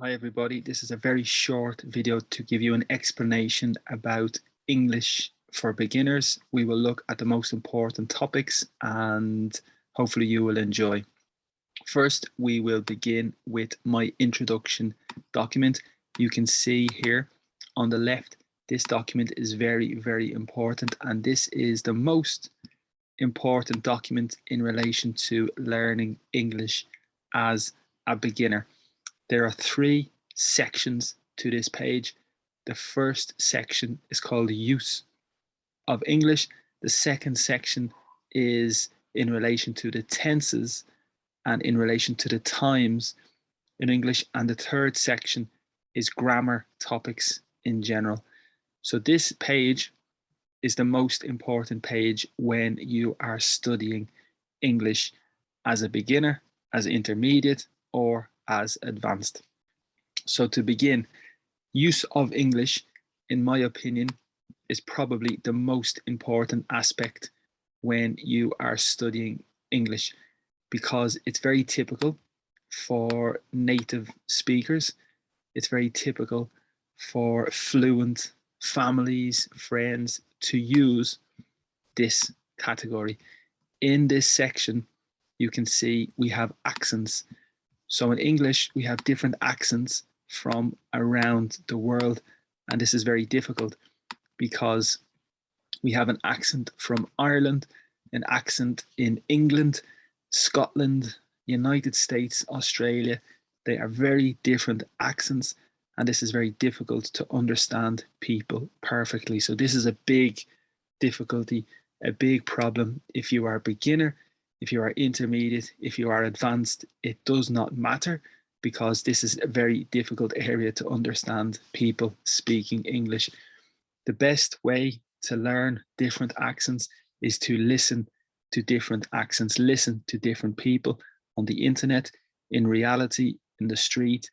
Hi everybody, this is a very short video to give you an explanation about English for beginners. We will look at the most important topics and hopefully you will enjoy. First, we will begin with my introduction document. You can see here on the left, this document is very, very important, and this is the most important document in relation to learning English as a beginner. There are three sections to this page. The first section is called Use of English. The second section is in relation to the tenses and in relation to the times in English. And the third section is grammar topics in general. So this page is the most important page when you are studying English as a beginner, as intermediate, or as advanced. So to begin, use of English, in my opinion, is probably the most important aspect when you are studying English, because it's very typical for native speakers. It's very typical for fluent families, friends to use this category. In this section, you can see we have accents. So in English, we have different accents from around the world, and this is very difficult because we have an accent from Ireland, an accent in England, Scotland, United States, Australia. They are very different accents, and this is very difficult to understand people perfectly. So this is a big difficulty, a big problem if you are a beginner. If you are intermediate, if you are advanced, it does not matter, because this is a very difficult area to understand people speaking English. The best way to learn different accents is to listen to different accents, listen to different people on the internet, in reality, in the street,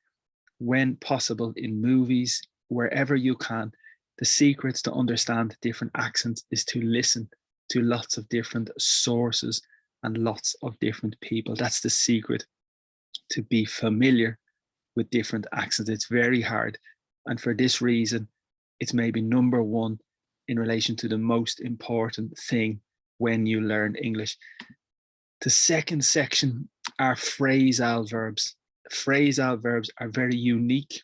when possible, in movies, wherever you can. The secret to understand different accents is to listen to lots of different sources and lots of different people. That's the secret to be familiar with different accents. It's very hard. And for this reason, it's maybe number one in relation to the most important thing when you learn English. The second section are phrasal verbs. Phrasal verbs are very unique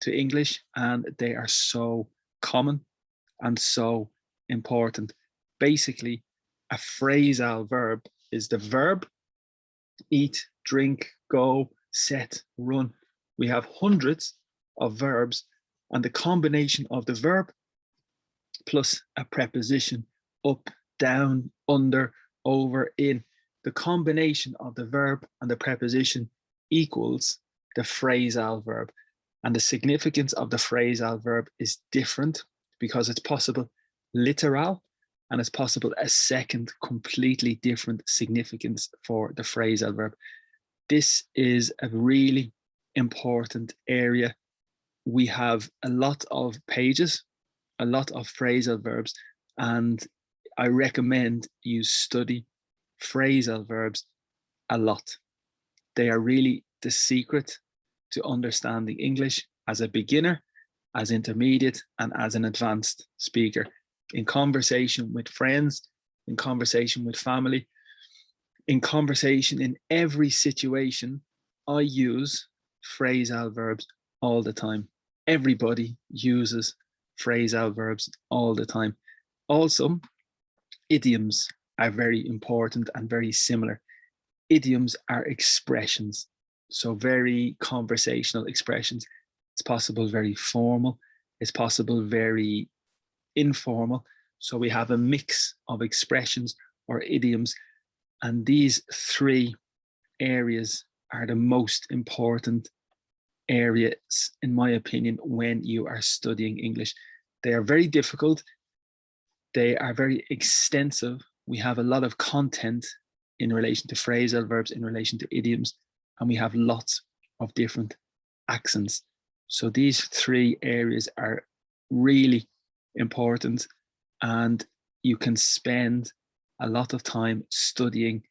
to English, and they are so common and so important. Basically, a phrasal verb is the verb eat, drink, go, set, run. We have hundreds of verbs, and the combination of the verb plus a preposition, up, down, under, over, in, the combination of the verb and the preposition equals the phrasal verb. And the significance of the phrasal verb is different because it's possible literal, and it's possible a second completely different significance for the phrasal verb. This is a really important area. We have a lot of pages, a lot of phrasal verbs, and I recommend you study phrasal verbs a lot. They are really the secret to understanding English as a beginner, as intermediate, and as an advanced speaker. In conversation with friends, in conversation with family, in conversation, in every situation, I use phrasal verbs all the time. Everybody uses phrasal verbs all the time. Also, idioms are very important and very similar. Idioms are expressions, so very conversational expressions. It's possible very formal, it's possible very informal. So we have a mix of expressions or idioms, and these three areas are the most important areas, in my opinion, when you are studying English. They are very difficult, they are very extensive. We have a lot of content in relation to phrasal verbs, in relation to idioms, and we have lots of different accents. So these three areas are really important, and you can spend a lot of time studying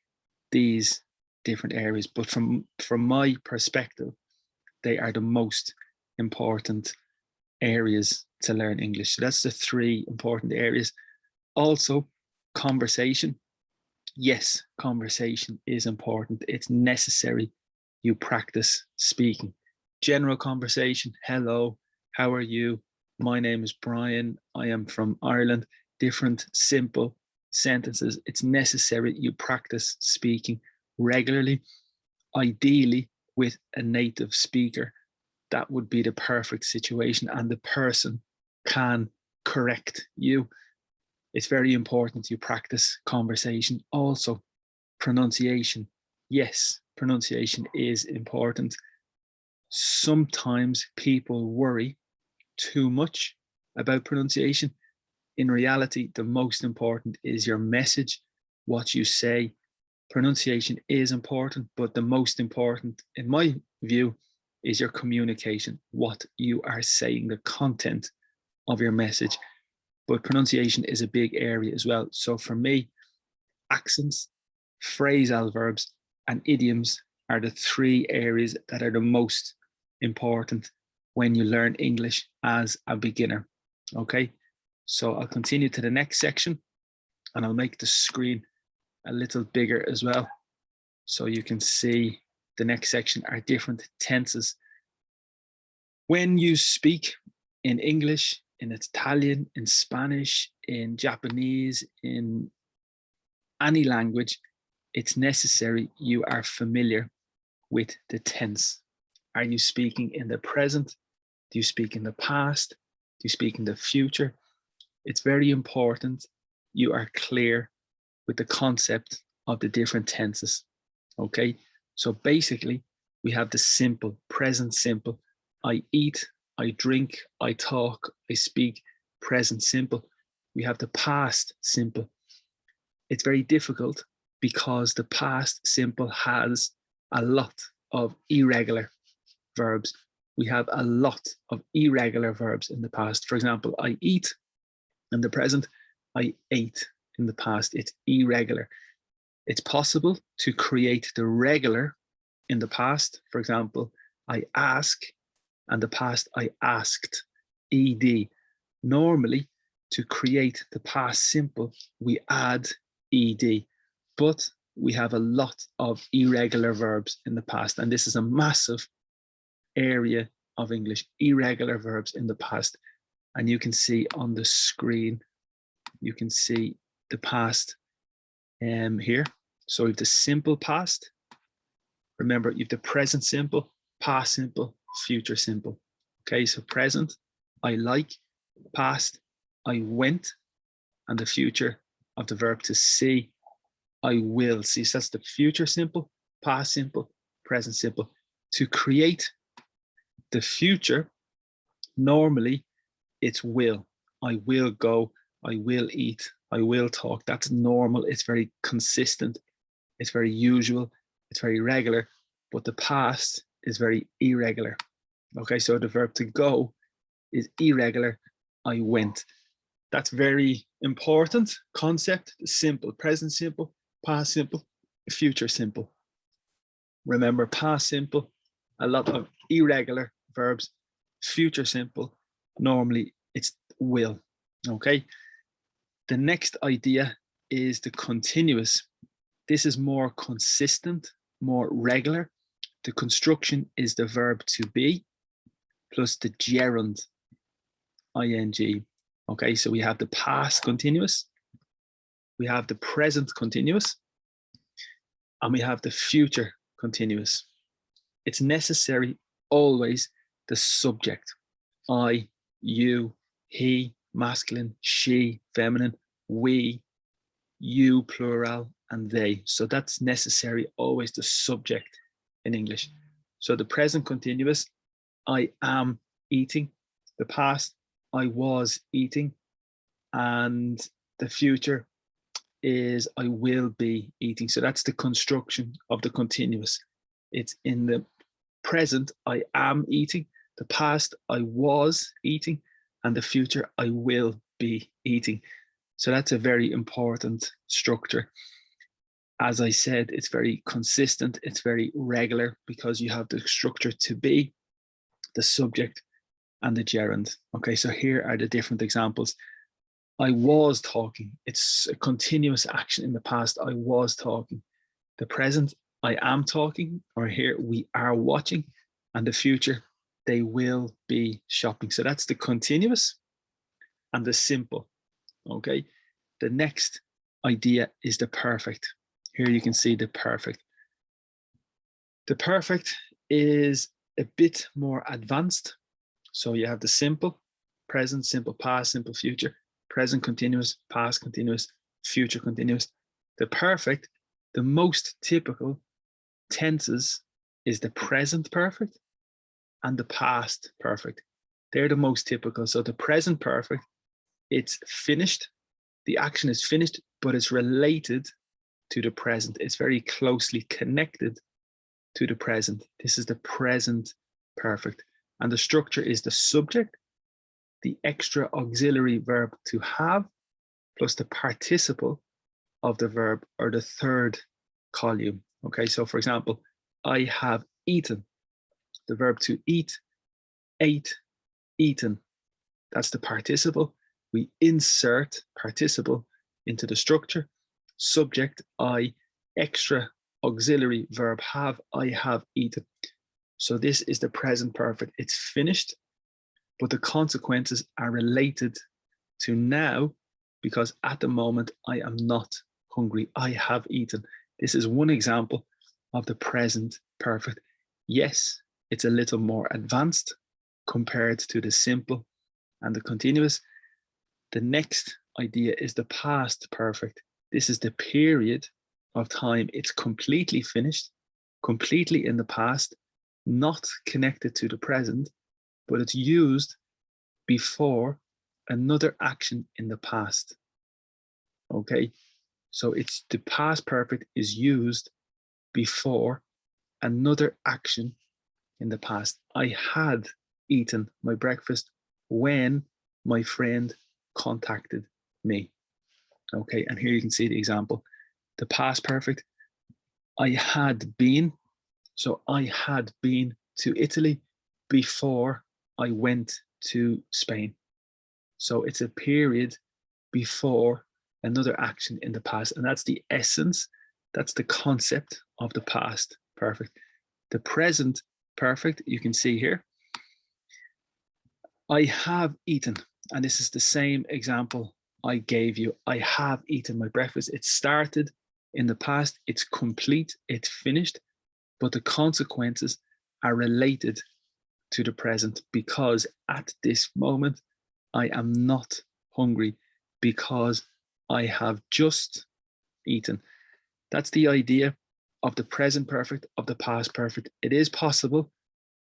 these different areas. But from my perspective, they are the most important areas to learn English. So that's the 3 important areas. Also, conversation. Yes, conversation is important. It's necessary you practice speaking. General conversation. Hello, how are you? My name is Brian. I am from Ireland. Different simple sentences. It's necessary you practice speaking regularly, ideally with a native speaker. That would be the perfect situation, and the person can correct you. It's very important you practice conversation. Also, pronunciation. Yes, pronunciation is important. Sometimes people worry too much about pronunciation. In reality, the most important is your message, what you say. Pronunciation is important, but the most important, in my view, is your communication, what you are saying, the content of your message. But pronunciation is a big area as well. So for me, accents, phrasal verbs, and idioms are the 3 areas that are the most important when you learn English as a beginner. Okay, so I'll continue to the next section, and I'll make the screen a little bigger as well, so you can see the next section are different tenses. When you speak in English, in Italian, in Spanish, in Japanese, in any language, it's necessary you are familiar with the tense. Are you speaking in the present? Do you speak in the past? Do you speak in the future? It's very important you are clear with the concept of the different tenses. Okay, so basically we have the simple, present simple. I eat, I drink, I talk, I speak, present simple. We have the past simple. It's very difficult because the past simple has a lot of irregular verbs. We have a lot of irregular verbs in the past. For example, I eat in the present, I ate in the past. It's irregular. It's possible to create the regular in the past. For example, I ask, and the past I asked, ed. Normally, to create the past simple, we add ed, but we have a lot of irregular verbs in the past, and this is a massive area of English, irregular verbs in the past. And you can see on the screen, you can see the past here. So you have the simple past. Remember, you have the present simple, past simple, future simple. Okay, so present, I like, past, I went, and the future of the verb to see, I will see. So that's the future simple, past simple, present simple. To create the future, normally it's will. I will go, I will eat, I will talk. That's normal. It's very consistent. It's very usual. It's very regular. But the past is very irregular. Okay, so the verb to go is irregular. I went. That's very important concept. Simple, present simple, past simple, future simple. Remember, past simple, a lot of irregular verbs. Future simple, normally it's will. Okay. The next idea is the continuous. This is more consistent, more regular. The construction is the verb to be plus the gerund, ing. Okay, so we have the past continuous, we have the present continuous, and we have the future continuous. It's necessary always the subject. I, you, he, masculine, she, feminine, we, you, plural, and they. So that's necessary, always the subject in English. So the present continuous, I am eating. The past, I was eating. And the future is I will be eating. So that's the construction of the continuous. It's in the present, I am eating. The past, I was eating. And the future, I will be eating. So that's a very important structure. As I said, it's very consistent, it's very regular because you have the structure to be the subject, and the gerund. Okay, so here are the different examples. I was talking. It's a continuous action in the past. I was talking. The present, I am talking, or here we are watching. And the future, they will be shopping. So that's the continuous and the simple. Okay, the next idea is the perfect. Here you can see the perfect. The perfect is a bit more advanced. So you have the simple, present, simple past, simple future, present continuous, past continuous, future continuous. The perfect, the most typical tenses is the present perfect and the past perfect. They're the most typical. So the present perfect, it's finished. The action is finished, but it's related to the present. It's very closely connected to the present. This is the present perfect. And the structure is the subject, the extra auxiliary verb to have, plus the participle of the verb, or the third column. Okay, so for example, I have eaten. The verb to eat, ate, eaten. That's the participle. We insert participle into the structure. Subject, I, extra auxiliary verb have, I have eaten. So this is the present perfect. It's finished, but the consequences are related to now, because at the moment I am not hungry. I have eaten. This is one example of the present perfect. Yes, it's a little more advanced compared to the simple and the continuous. The next idea is the past perfect. This is the period of time. It's completely finished, completely in the past, not connected to the present, but it's used before another action in the past. Okay, so it's the past perfect is used before another action in the past. I had eaten my breakfast when my friend contacted me. Okay, and here you can see the example. The past perfect, I had been. So I had been to Italy before I went to Spain. So it's a period before another action in the past. And that's the essence, that's the concept of the past perfect. The present perfect, you can see here. I have eaten. And this is the same example I gave you. I have eaten my breakfast. It started in the past. It's complete. It's finished. But the consequences are related to the present, because at this moment, I am not hungry because I have just eaten. That's the idea of the present perfect, of the past perfect. It is possible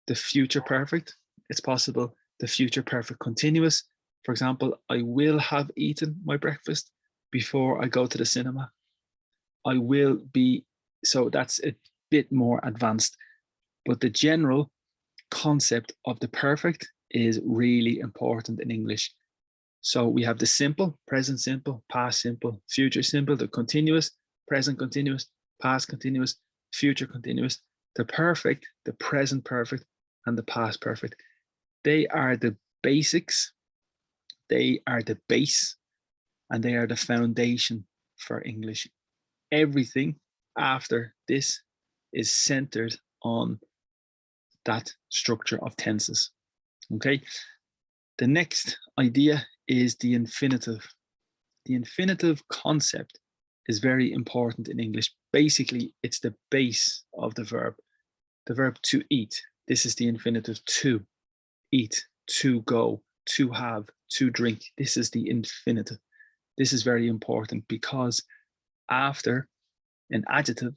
the future perfect. It's possible the future perfect continuous. For example, I will have eaten my breakfast before I go to the cinema. I will be, so that's a bit more advanced. But the general concept of the perfect is really important in English. So we have the simple, present simple, past simple, future simple, the continuous, present continuous, past continuous, future continuous, the perfect, the present perfect, and the past perfect. They are the basics, they are the base, and they are the foundation for English. Everything after this is centered on that structure of tenses. Okay. The next idea is the infinitive. The infinitive concept is very important in English. Basically, it's the base of the verb. The verb to eat. This is the infinitive to eat, to go, to have, to drink. This is the infinitive. This is very important because after an adjective,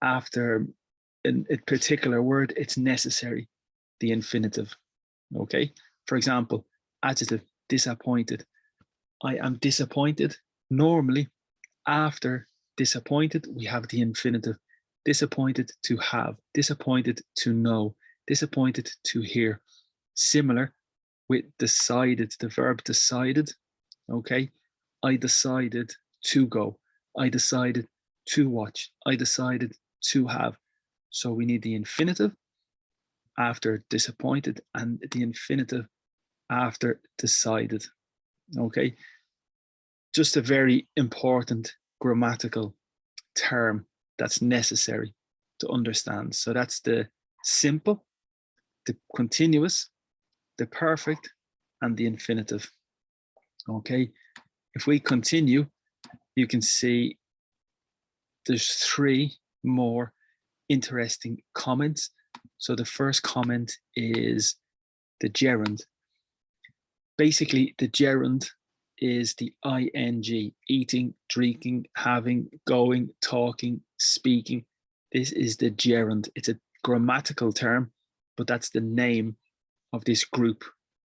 after a particular word, it's necessary, the infinitive. Okay. For example, adjective, disappointed. I am disappointed. Normally, after disappointed, we have the infinitive. Disappointed to have, disappointed to know, disappointed to hear. Similar with decided, the verb decided. Okay. I decided to go. I decided to watch. I decided to have. So we need the infinitive after disappointed, and the infinitive after decided. Okay, just a very important grammatical term that's necessary to understand. So that's the simple, the continuous, the perfect, and the infinitive. Okay, if we continue, you can see there's 3 more interesting comments. So the first comment is the gerund. Basically, the gerund is the ing, eating, drinking, having, going, talking, speaking. This is the gerund. It's a grammatical term, but that's the name of this group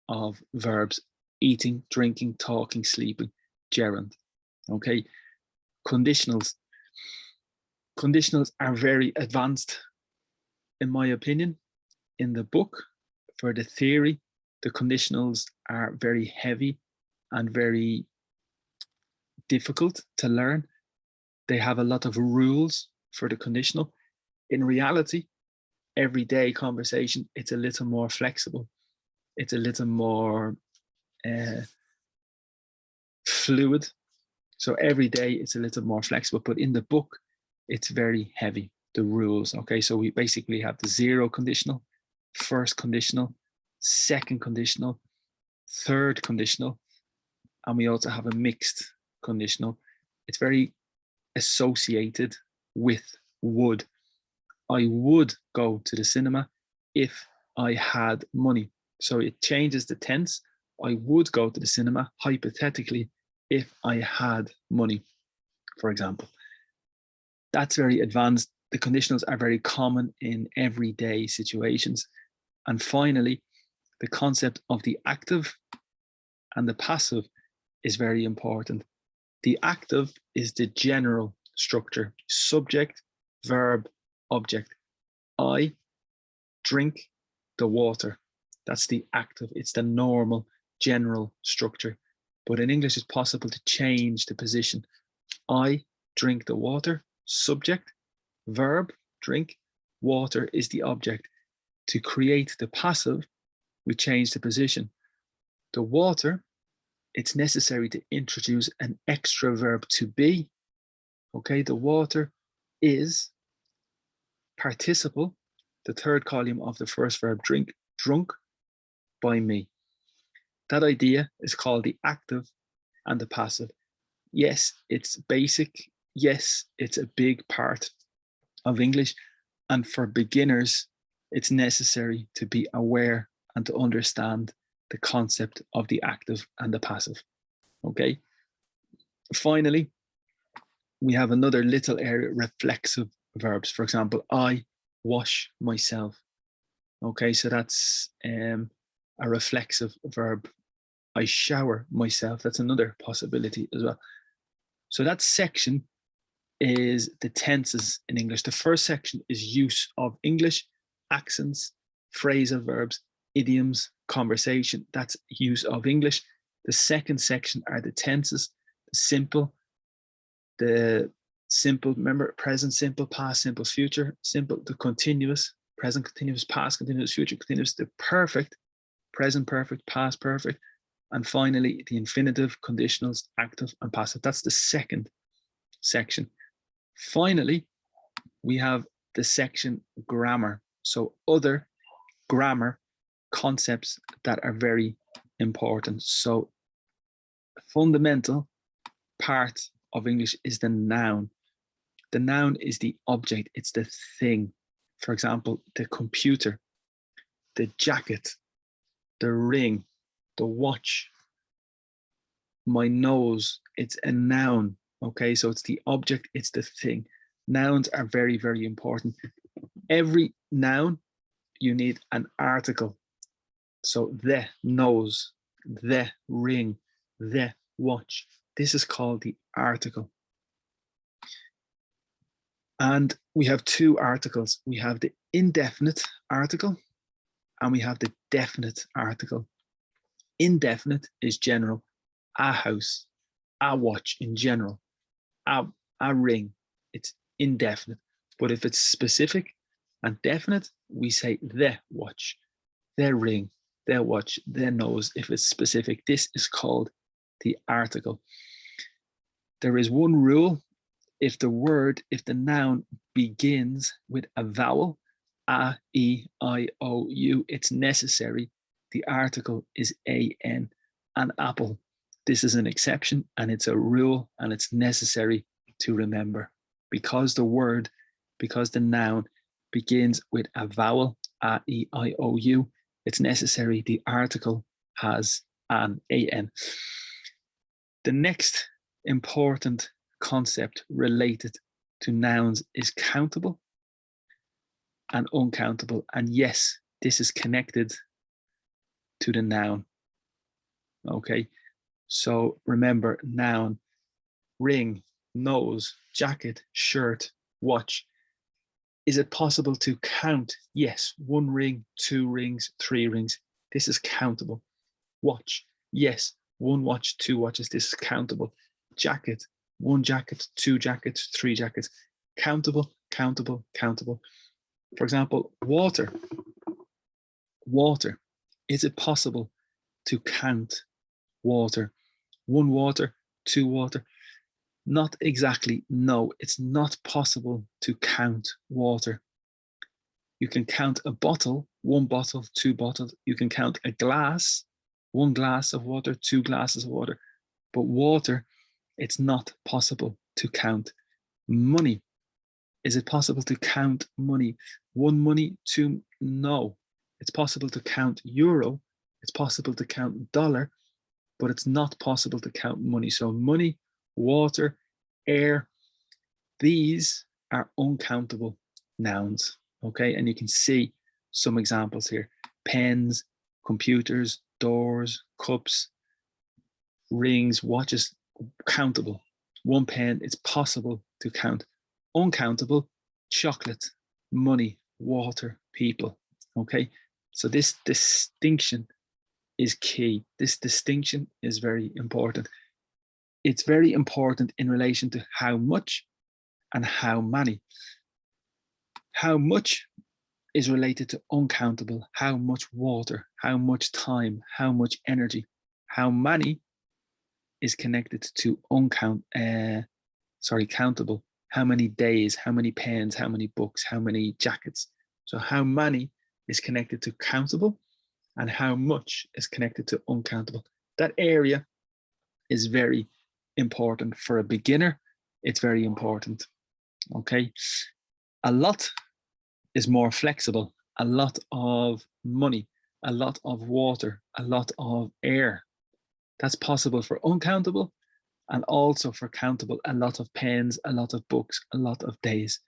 of verbs: eating, drinking, talking, sleeping, gerund. Okay, conditionals. Conditionals are very advanced, in my opinion. In the book, for the theory, the conditionals are very heavy and very difficult to learn. They have a lot of rules for the conditional. In reality, everyday conversation, it's a little more flexible. It's a little more fluid. So every day it's a little more flexible, but in the book, it's very heavy, the rules. Okay, so we basically have the 0 conditional, first conditional, second conditional, third conditional, and we also have a mixed conditional. It's very associated with would. I would go to the cinema if I had money. So it changes the tense. I would go to the cinema, hypothetically, if I had money, for example. That's very advanced. The conditionals are very common in everyday situations. And finally, the concept of the active and the passive is very important. The active is the general structure: subject, verb, object. I drink the water. That's the active. It's the normal general structure. But in English, it's possible to change the position. I drink the water, subject, verb, drink, water is the object. To create the passive, we change the position. The water, it's necessary to introduce an extra verb, to be. Okay, the water is participle, the third column of the first verb, drink, drunk by me. That idea is called the active and the passive. Yes, it's basic. Yes, it's a big part of English. And for beginners, it's necessary to be aware and to understand the concept of the active and the passive. Okay. Finally, we have another little area, reflexive verbs. For example, I wash myself. Okay, so that's a reflexive verb. I shower myself. That's another possibility as well. So that section is the tenses in English. The first section is use of English, accents, phrasal verbs, idioms, conversation. That's use of English. The second section are the tenses, the simple, remember, present simple, past simple, future simple, the continuous, present continuous, past continuous, future continuous, the perfect, present perfect, past perfect, and finally the infinitive, conditionals, active and passive. That's the second section. Finally, we have the section grammar. So other grammar concepts that are very important. So fundamental part of English is the noun. The noun is the object, it's the thing. For example, the computer, the jacket, the ring, the watch, my nose, it's a noun. Okay, so it's the object, it's the thing. Nouns are very, very important. Every noun, you need an article. So the nose, the ring, the watch. This is called the article. And we have 2 articles. We have the indefinite article and we have the definite article. Indefinite is general. A house, a watch in general, a ring. It's indefinite. But if it's specific and definite, we say the watch, their ring, their watch, their nose. If it's specific, this is called the article. There is one rule. If the noun begins with a vowel, a, e, I, o, u, it's necessary the article is an. An apple. This is an exception and it's a rule and it's necessary to remember. Because the noun begins with a vowel, a, e, I, o, u, it's necessary the article has an. The next important concept related to nouns is countable and uncountable. And yes, this is connected to the noun. Okay, so remember, noun, ring, nose, jacket, shirt, watch. Is it possible to count? Yes, 1 ring, 2 rings, 3 rings. This is countable. Watch, yes, 1 watch, 2 watches. This is countable. Jacket, 1 jacket, 2 jackets, 3 jackets. Countable, countable, countable. For example, water. Water. Is it possible to count water? 1 water, 2 water. Not exactly. No, it's not possible to count water. You can count a bottle, 1 bottle, 2 bottles. You can count a glass, 1 glass of water, 2 glasses of water. But water, it's not possible to count. Money. Is it possible to count money? 1 money, 2, no. It's possible to count euro. It's possible to count dollar, but it's not possible to count money. So money, water, air, these are uncountable nouns. Okay, and you can see some examples here. Pens, computers, doors, cups, rings, watches, countable. 1 pen, it's possible to count. Uncountable, chocolate, money, water, people. Okay, so this distinction is key. This distinction is very important. It's very important in relation to how much and how many. How much is related to uncountable. How much water, how much time, how much energy. How many is connected to countable. How many days, how many pens, how many books, how many jackets. So how many is connected to countable and how much is connected to uncountable. That area is very important for a beginner. It's very important. Okay. A lot is more flexible. A lot of money, a lot of water, a lot of air. That's possible for uncountable and also for countable. A lot of pens, a lot of books, a lot of days.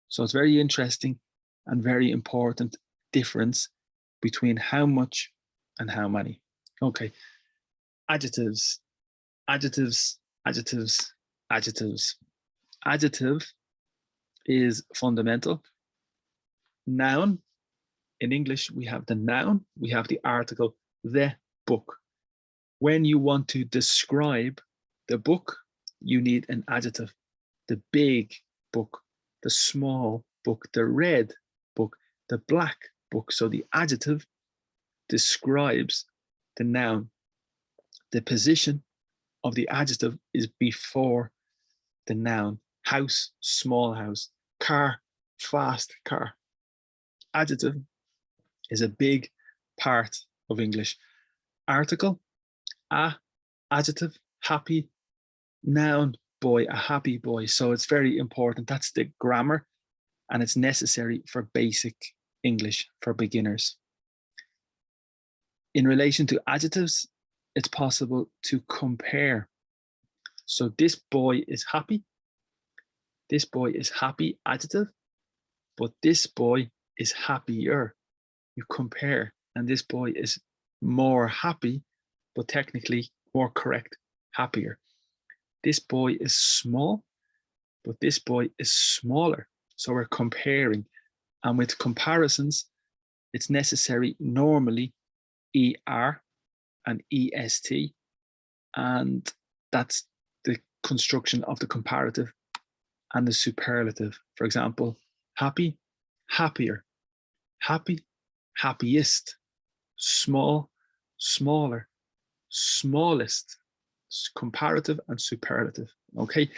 So it's very interesting and very important difference between how much and how many. Okay. Adjectives, adjectives, adjectives, adjectives. Adjective is fundamental. Noun, in English, we have the noun, we have the article, the book. When you want to describe the book, you need an adjective. The big book, the small book, the red book, the black book. So the adjective describes the noun. The position of the adjective is before the noun. House, small house. Car, fast car. Adjective is a big part of English. Article, a, adjective, happy, noun, boy, a happy boy. So it's very important. That's the grammar and it's necessary for basic English for beginners. In relation to adjectives, it's possible to compare. So this boy is happy. This boy is happy, adjective, but this boy is happier. You compare, and this boy is more happy, but technically more correct, happier. This boy is small, but this boy is smaller. So we're comparing. And with comparisons, it's necessary normally ER and EST. And that's the construction of the comparative and the superlative. For example, happy, happier. happy, happiest, small, smaller, smallest, comparative and superlative. Okay.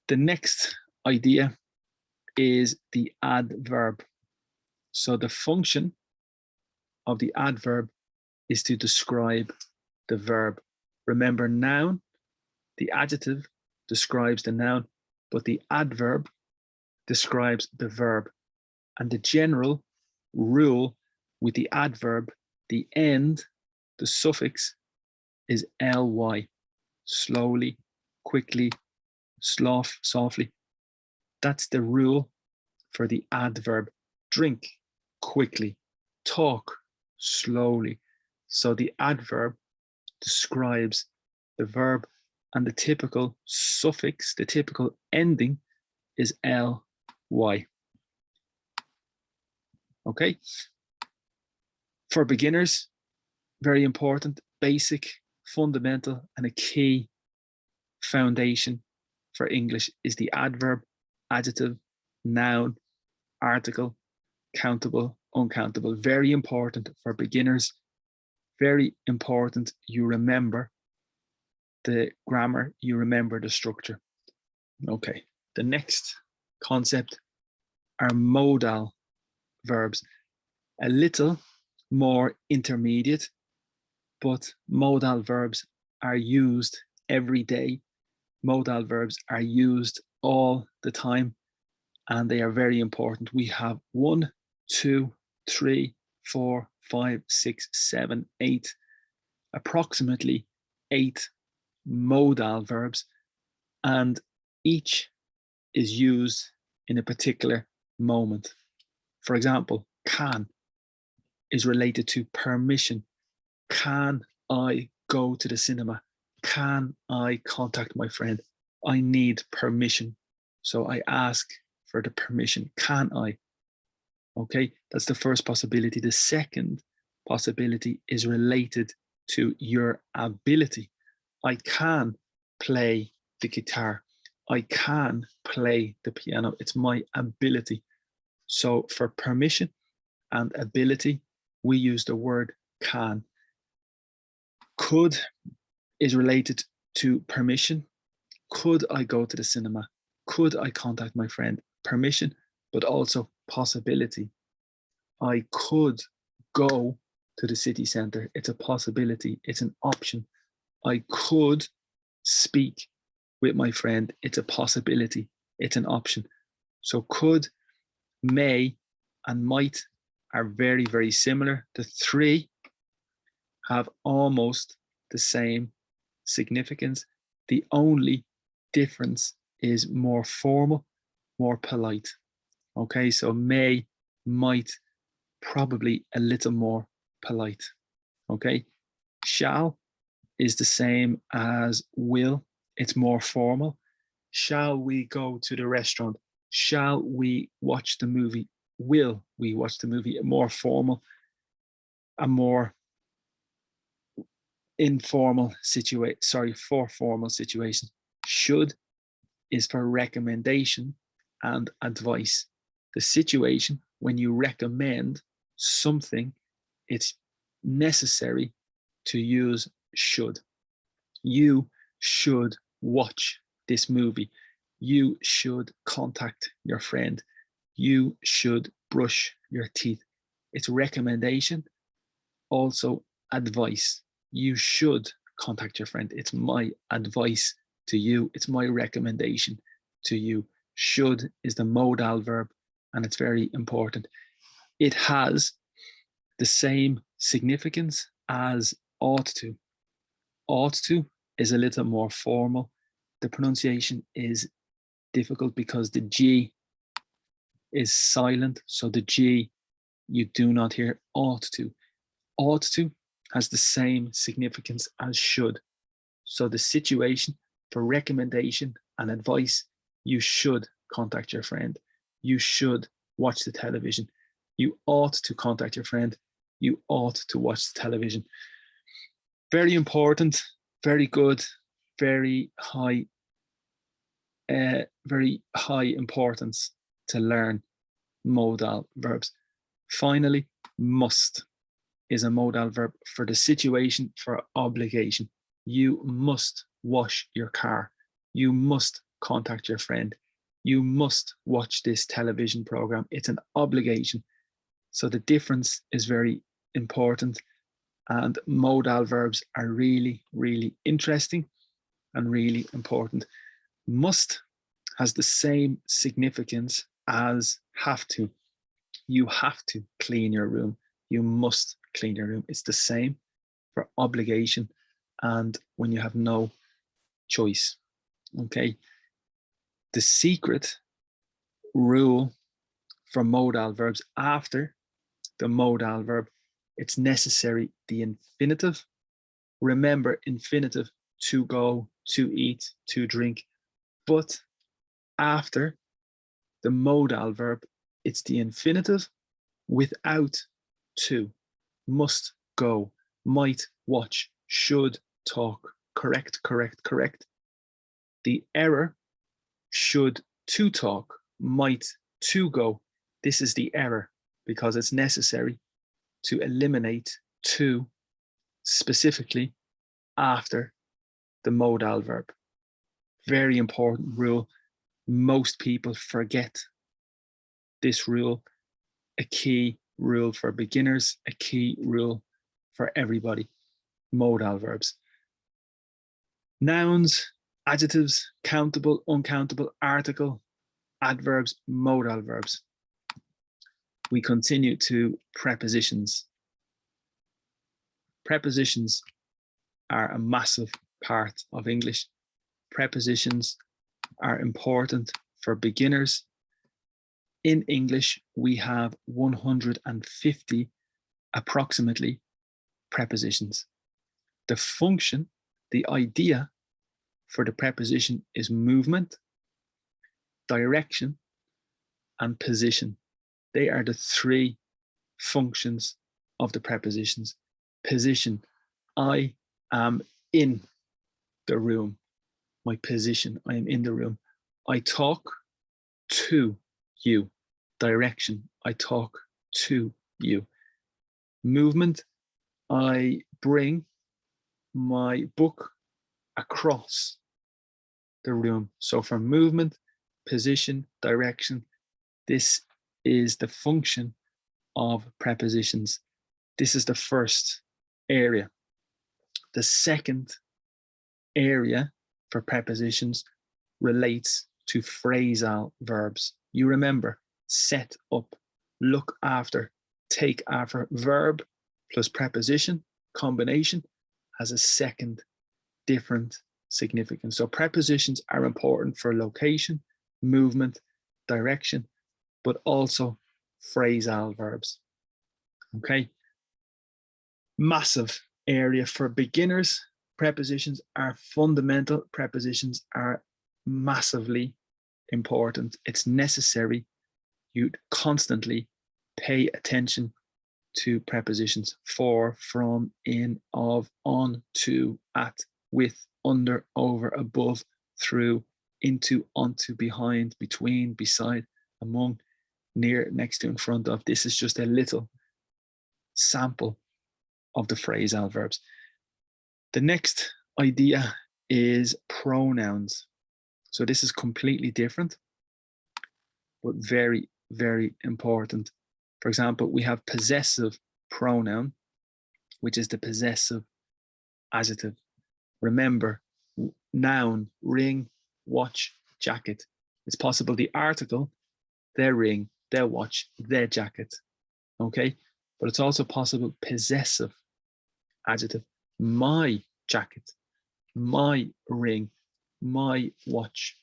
The next idea is the adverb. So the function of the adverb is to describe the verb. Remember, noun, the adjective describes the noun, but the adverb describes the verb. And the general rule with the adverb, the end, the suffix is ly, slowly, quickly, softly. That's the rule for the adverb. Drink, quickly, talk, slowly. So the adverb describes the verb, and the typical suffix, the typical ending is ly. Okay. For beginners, very important, basic, fundamental, and a key foundation for English is the adverb, adjective, noun, article, countable, uncountable. Very important for beginners. Very important you remember the grammar, you remember the structure. Okay, the next concept are modal verbs. A little more intermediate, but modal verbs are used every day. Modal verbs are used all the time, and they are very important. We have 1, 2, 3, 4, 5, 6, 7, 8, approximately 8 modal verbs, and each is used in a particular moment. For example, can is related to permission. Can I go to the cinema? Can I contact my friend? I need permission. So I ask for the permission. Can I? Okay, that's the first possibility. The second possibility is related to your ability. I can play the guitar. I can play the piano. It's my ability. So for permission and ability, we use the word can. Could is related to permission. Could I go to the cinema? Could I contact my friend? Permission, but also possibility. I could go to the city centre. It's a possibility. It's an option. I could speak with my friend. It's a possibility. It's an option. So could, may, and might are very, very similar. The three have almost the same significance. The only difference is more formal, more polite. Okay, so may, might, probably a little more polite. Okay, shall is the same as will. It's more formal. Shall we go to the restaurant? Shall we watch the movie? Will we watch the movie? A more formal, a more informal situation. Sorry, for formal situations. Should is for recommendation and advice. The situation when you recommend something, it's necessary to use should. You should watch this movie. You should contact your friend. You should brush your teeth. It's recommendation, also advice. You should contact your friend. It's my advice to you. It's my recommendation to you. Should is the modal verb, and it's very important. It has the same significance as ought to. Ought to is a little more formal. The pronunciation is difficult because the G is silent. So the G, you do not hear ought to. Ought to has the same significance as should. So the situation for recommendation and advice, you should contact your friend. You should watch the television. You ought to contact your friend. You ought to watch the television. Very important, very good, very high importance to learn. modal verbs. Finally, must is a modal verb for the situation, for obligation. You must wash your car. You must contact your friend. You must watch this television program. It's an obligation. So the difference is very important. And modal verbs are really, really interesting and really important. Must has the same significance as have to. You have to clean your room. You must clean your room. It's the same for obligation and when you have no choice. Okay. The secret rule for modal verbs after the modal verb, it's necessary the infinitive. Remember, infinitive, to go, to eat, to drink. But after the modal verb, it's the infinitive without to. Must, go, might, watch, should, talk, correct, correct, correct. The error, should, to talk, might, to go. This is the error because it's necessary to eliminate to specifically after the modal verb. Very important rule. Most people forget this rule. A key rule for beginners, a key rule for everybody. Modal verbs. Nouns, adjectives, countable, uncountable, article, adverbs, modal verbs. We continue to prepositions. Prepositions are a massive part of English. Prepositions are important for beginners. In English, we have 150 approximately prepositions. The function, the idea for the preposition is movement, direction, and position. They are the three functions of the prepositions. Position, I am in the room. My position, I am in the room. I talk to you. Direction, I talk to you. Movement, I bring my book across the room. So for movement, position, direction, this is the function of prepositions. This is the first area. The second area for prepositions relates to phrasal verbs. You remember, set up, look after, take after. Verb plus preposition combination has a second different significance. So prepositions are important for location, movement, direction, but also phrasal verbs. Okay. Massive area for beginners. Prepositions are fundamental. Prepositions are massively important. It's necessary. You constantly pay attention to prepositions: for, from, in, of, on, to, at, with, under, over, above, through, into, onto, behind, between, beside, among, near, next to, in front of. This is just a little sample of the phrasal verbs. The next idea is pronouns. So this is completely different, but very, very important. For example, we have possessive pronoun, which is the possessive adjective. Remember, noun, ring, watch, jacket. It's possible the article, their ring, their watch, their jacket. Okay, but it's also possible possessive adjective. My jacket, my ring, my watch,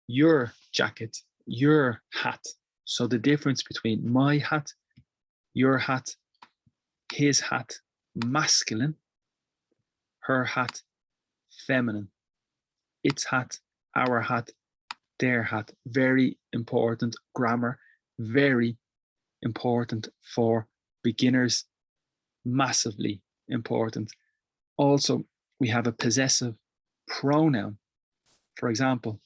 your jacket, your hat. So the difference between my hat, your hat, his hat, masculine, her hat, feminine, its hat, our hat, their hat. Very important grammar, very important for beginners, massively important. Also, we have a possessive pronoun. For example,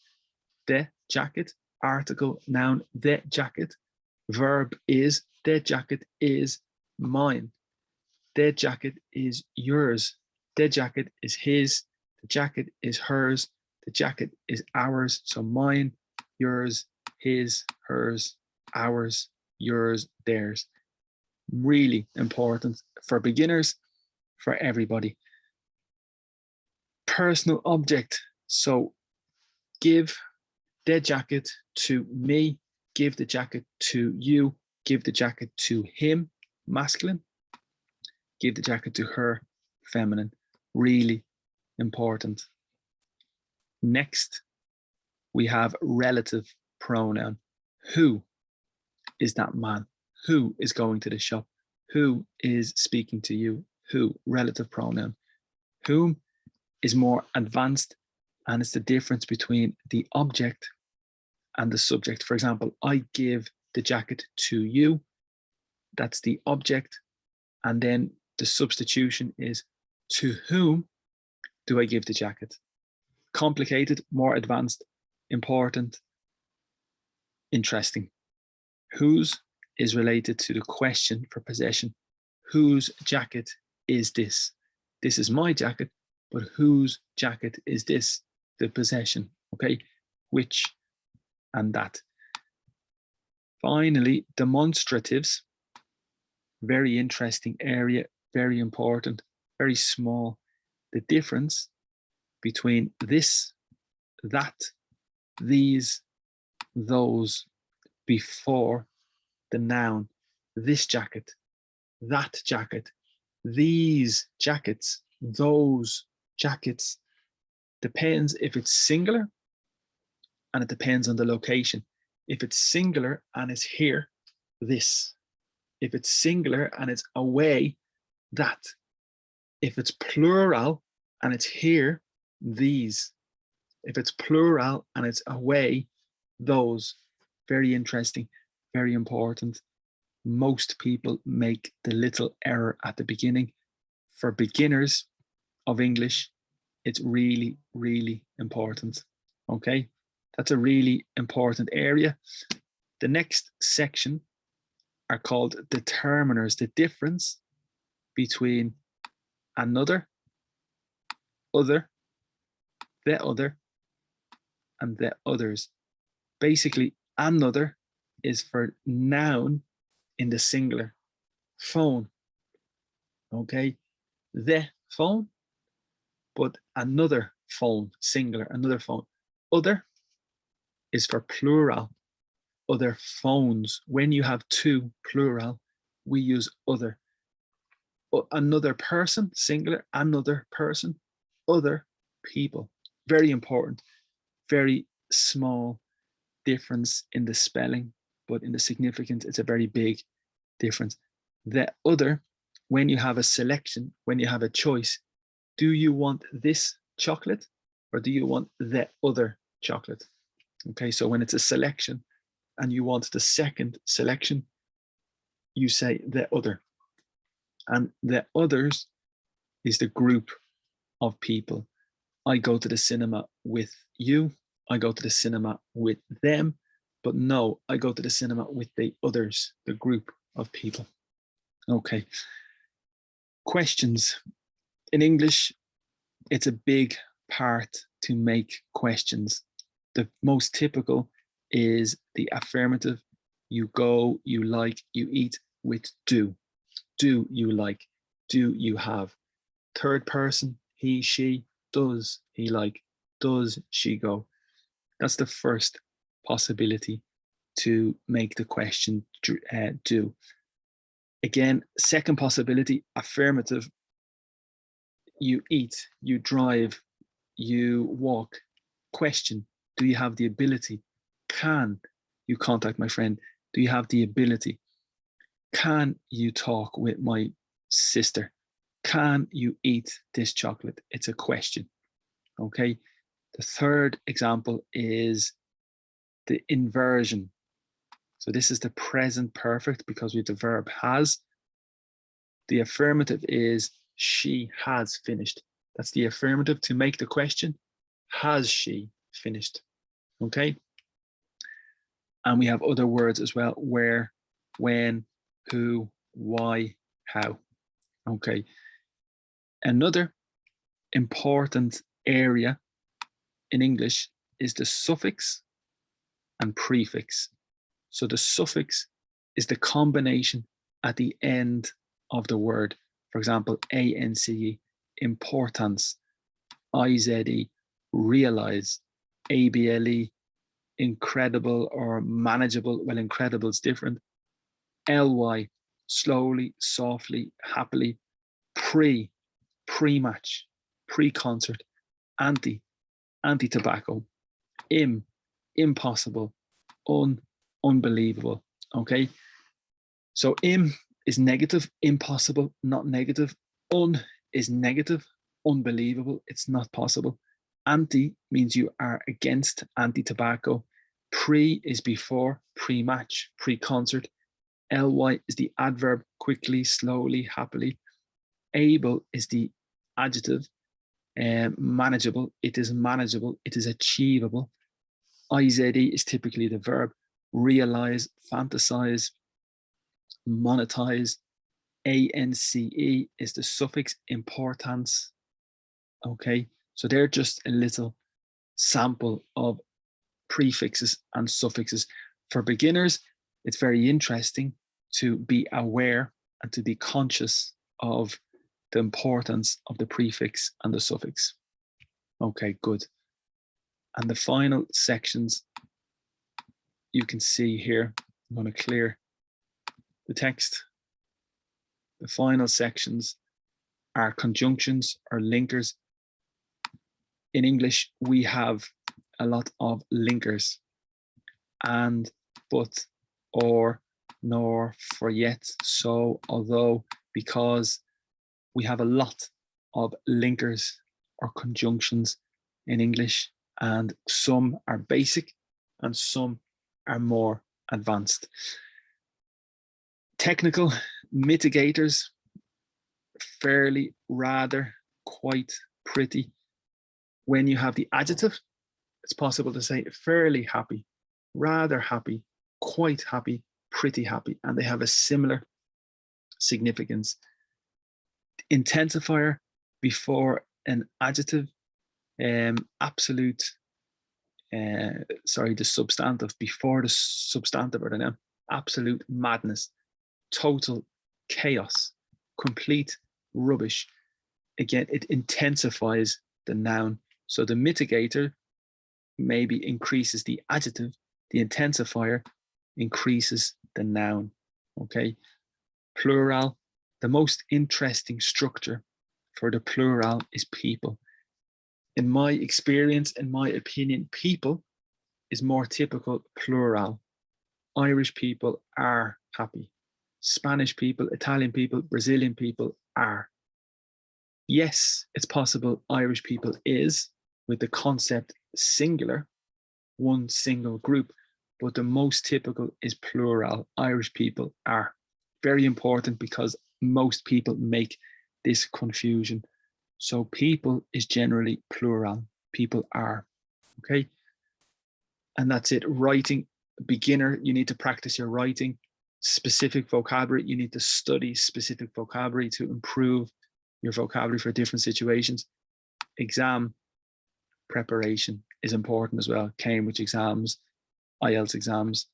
the jacket, article, noun, the jacket. Verb is, the jacket is mine. The jacket is yours. The jacket is his. The jacket is hers. The jacket is ours. So mine, yours, his, hers, ours, yours, theirs. Really important for beginners, for everybody. Personal object. So give the jacket to me, give the jacket to you, give the jacket to him, masculine, give the jacket to her, feminine. Really important. Next, we have relative pronoun. Who is that man? Who is going to the shop? Who is speaking to you? Who, relative pronoun. Whom is more advanced, and it's the difference between the object and the subject. For example, I give the jacket to you. That's the object. And then the substitution is, to whom do I give the jacket? Complicated, more advanced, important, interesting. Whose is related to the question for possession. Whose jacket is this? This is my jacket, but whose jacket is this? The possession, okay? Which and that. Finally, demonstratives. Very interesting area, very important, very small. The difference between this, that, these, those, before the noun. This jacket, that jacket, these jackets, those jackets. Depends if it's singular, and it depends on the location. If it's singular and it's here, this. If it's singular and it's away, that. If it's plural and it's here, these. If it's plural and it's away, those. Very interesting, very important. Most people make the little error at the beginning. For beginners of English, it's really, really important. Okay, that's a really important area. The next section are called determiners, the difference between another, other, the other, and the others. Basically, another is for noun in the singular. Phone, okay? The phone, but another phone, singular, another phone. Other is for plural, other phones. When you have two, plural, we use other. Another person, singular, another person, other people. Very important, very small difference in the spelling, but in the significance, it's a very big difference. The other, when you have a selection, when you have a choice, do you want this chocolate or do you want the other chocolate? Okay, so when it's a selection and you want the second selection, you say the other. And the others is the group of people. I go to the cinema with you. I go to the cinema with them. But no, I go to the cinema with the others, the group of people. Okay. Questions. In English, it's a big part to make questions. The most typical is the affirmative. You go, you like, you eat with do. Do you like? Do you have? Third person, he, she, does he like? Does she go? That's the first possibility to make the question do. Again, second possibility, affirmative. You eat, you drive, you walk. Question, do you have the ability? Can you contact my friend? Do you have the ability? Can you talk with my sister? Can you eat this chocolate? It's a question. Okay. The third example is the inversion. So this is the present perfect because we have the verb has. The affirmative is she has finished. That's the affirmative to make the question. Has she finished? Okay. And we have other words as well where when, who, why, how. Okay. Another important area in English is the suffix and prefix. So the suffix is the combination at the end of the word. For example, ance, importance, ize, realize, able, incredible or manageable. Well, incredible is different. ly, slowly, softly, happily. Pre-match, pre-concert. Anti-tobacco. Impossible. Unbelievable. Okay. So is negative, impossible, not negative. Is negative, unbelievable, it's not possible. Anti means you are against, anti-tobacco. Pre is before, pre-match, pre-concert. ly is the adverb, quickly, slowly, happily. Able is the adjective, manageable, it is manageable, it is achievable. Ize is typically the verb. Realize, fantasize, monetize. ance is the suffix, importance. Okay, so they're just a little sample of prefixes and suffixes. For beginners, it's very interesting to be aware and to be conscious of the importance of the prefix and the suffix. Okay, good. And the final sections you can see here. I'm going to clear the text. The final sections are conjunctions or linkers. In English, we have a lot of linkers: and, but, or, nor, for, yet, so, although, because. We have a lot of linkers or conjunctions in English, and some are basic and some are more advanced. Technical mitigators: fairly, rather, quite, pretty. When you have the adjective, it's possible to say fairly happy, rather happy, quite happy, pretty happy, and they have a similar significance. Intensifier before an adjective, absolute, the substantive before the substantive or the noun, absolute madness, total chaos, complete rubbish. Again, it intensifies the noun. So the mitigator maybe increases the adjective, the intensifier increases the noun. Okay. Plural. The most interesting structure for the plural is people. In my experience, in my opinion, people is more typical plural. Irish people are happy. Spanish people, Italian people, Brazilian people are. Yes, it's possible Irish people is, with the concept singular, one single group, but the most typical is plural. Irish people are. Very important because most people make this confusion. So people is generally plural. People are. Okay. And that's it. Writing, beginner, you need to practice your writing. Specific vocabulary, you need to study specific vocabulary to improve your vocabulary for different situations. Exam preparation is important as well. Cambridge exams, IELTS exams.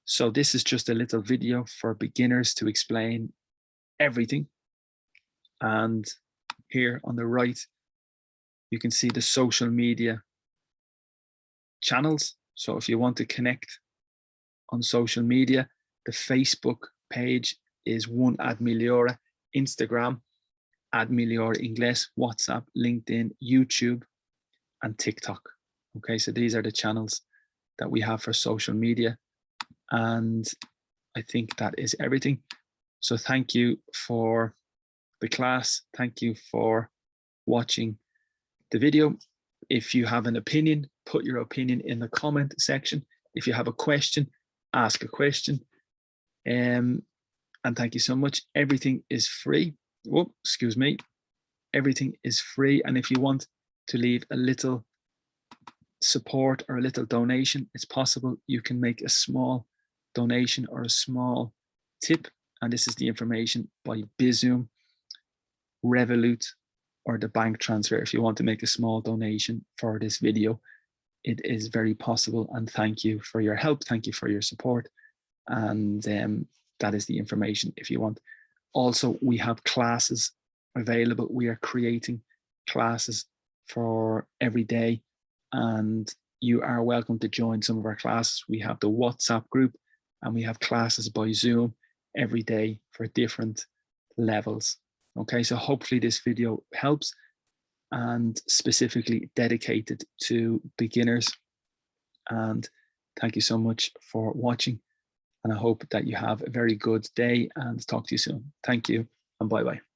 So this is just a little video for beginners to explain everything. And here on the right, you can see the social media channels. So if you want to connect on social media, the Facebook page is One Ad Migliore, Instagram, Ad Migliore Ingles, WhatsApp, LinkedIn, YouTube, and TikTok. Okay, so these are the channels that we have for social media. And I think that is everything. So thank you for the class. Thank you for watching the video. If you have an opinion, put your opinion in the comment section. If you have a question, ask a question. And thank you so much. Everything is free. Oh, excuse me. Everything is free. And if you want to leave a little support or a little donation, it's possible. You can make a small donation or a small tip, and this is the information by Bizum, Revolut, or the bank transfer. If you want to make a small donation for this video, it is very possible, and thank you for your help. Thank you for your support. And that is the information if you want. Also, we have classes available. We are creating classes for every day, and you are welcome to join some of our classes. We have the WhatsApp group, and we have classes by Zoom every day for different levels. Okay, so hopefully this video helps, and specifically dedicated to beginners. And thank you so much for watching, and I hope that you have a very good day, and talk to you soon. Thank you, and bye-bye.